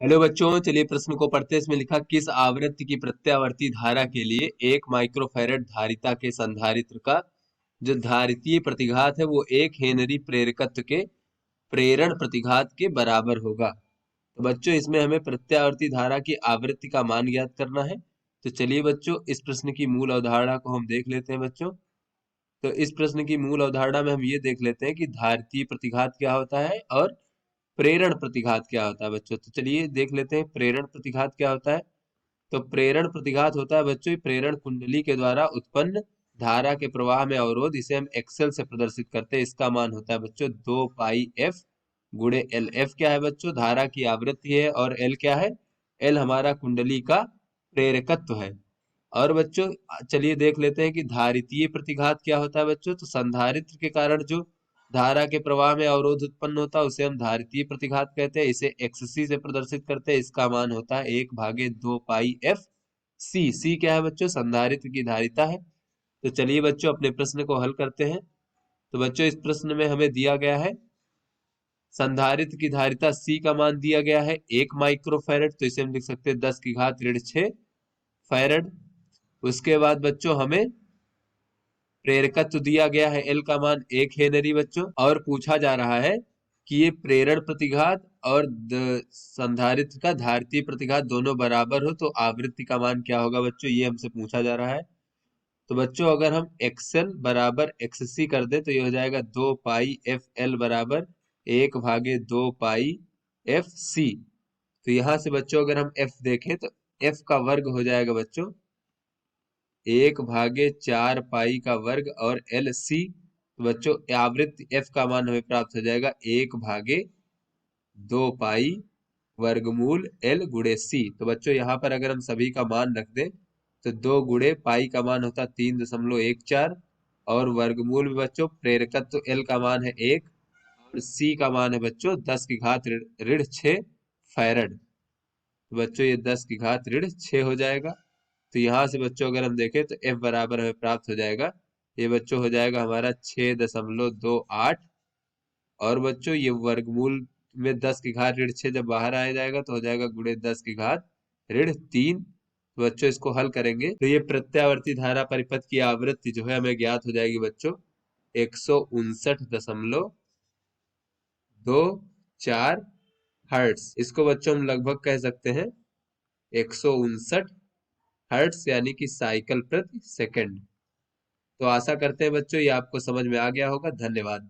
Hello बच्चों, चलिए प्रश्न को पढ़ते हैं। इसमें लिखा, किस आवृत्ति की प्रत्यावर्ती धारा के लिए 1 माइक्रोफैरड धारिता के संधारित्र का जो धारितीय प्रतिघात है वो 1 हेनरी प्रेरकत्व के प्रेरण प्रतिघात के बराबर होगा। तो बच्चों इसमें हमें प्रत्यावर्ती धारा की आवृत्ति का मान ज्ञात करना है। तो चलिए बच्चों इस प्रश्न की मूल अवधारणा को हम देख लेते हैं बच्चों। तो इस प्रश्न की मूल अवधारणा में हम ये देख लेते हैं कि धारितीय प्रतिघात क्या होता है और प्रेरण प्रतिघात क्या होता है बच्चों। तो चलिए देख लेते हैं प्रेरण प्रतिघात क्या होता है। तो प्रेरण प्रतिघात होता है बच्चों प्रेरण कुंडली के द्वारा उत्पन्न धारा के प्रवाह में अवरोध। इसे हम एक्सेल से प्रदर्शित करते हैं। इसका मान होता है बच्चों 2 पाई एफ गुणे एल। एफ क्या है बच्चों? धारा की आवृत्ति है। और एल क्या है? एल हमारा कुंडली का प्रेरकत्व है। और बच्चों चलिए देख लेते हैं कि धारितीय प्रतिघात क्या होता है बच्चों। तो संधारित्र के कारण जो धारा के प्रवाह में अवरोध उत्पन्न होता है उसे हम धारितीय प्रतिघात कहते हैं। इसे एक्ससी से प्रदर्शित करते हैं। इसका मान होता है 1/2 पाई एफ सी। सी क्या है बच्चों? संधारित्र की धारिता है। तो चलिए बच्चों अपने प्रश्न को हल करते हैं। तो बच्चों इस प्रश्न में हमें दिया गया है संधारित्र की धारिता सी का मान दिया गया है 1 माइक्रोफैरड। तो इसे हम लिख सकते हैं 10⁻6 फैरड। उसके बाद बच्चों हमें प्रेरकत्व दिया गया है एल का मान 1 हेनरी बच्चों। और पूछा जा रहा है कि ये प्रेरण प्रतिघात और संधारित्र का धारितीय प्रतिघात दोनों बराबर हो तो आवृत्ति का मान क्या होगा बच्चों, ये हमसे पूछा जा रहा है। तो बच्चों अगर हम एक्सएल बराबर एक्ससी कर दे तो ये हो जाएगा 2 पाई एफ एल बराबर 1/2 पाई एफ सी। तो यहाँ से बच्चों अगर हम एफ देखें तो एफ का वर्ग हो जाएगा बच्चों 1/4 पाई का वर्ग और एल सी। तो बच्चों आवृत्ति एफ का मान हमें प्राप्त हो जाएगा 1/2 पाई वर्गमूल एल गुणे सी। तो बच्चों यहाँ पर अगर हम सभी का मान रख दें तो 2 गुणे पाई का मान होता है 3.14 और वर्गमूल में बच्चों प्रेरकत्व एल का मान है 1 और सी का मान है बच्चों 10⁻6 फैरड। तो बच्चों ये 10⁻6 हो जाएगा। तो यहाँ से बच्चों अगर हम देखें तो एफ बराबर हमें प्राप्त हो जाएगा, ये बच्चों हो जाएगा हमारा 6.28। और बच्चों ये वर्गमूल में 10⁻6 जब बाहर आ जाएगा तो हो जाएगा गुणे 10⁻3। तो बच्चों इसको हल करेंगे तो ये प्रत्यावर्ती धारा परिपथ की आवृत्ति जो है हमें ज्ञात हो जाएगी बच्चों 159.24 हर्ट्स। इसको बच्चों हम लगभग कह सकते हैं 159 हर्ट्स यानी कि साइकिल प्रति सेकंड। तो आशा करते हैं बच्चों ये आपको समझ में आ गया होगा। धन्यवाद।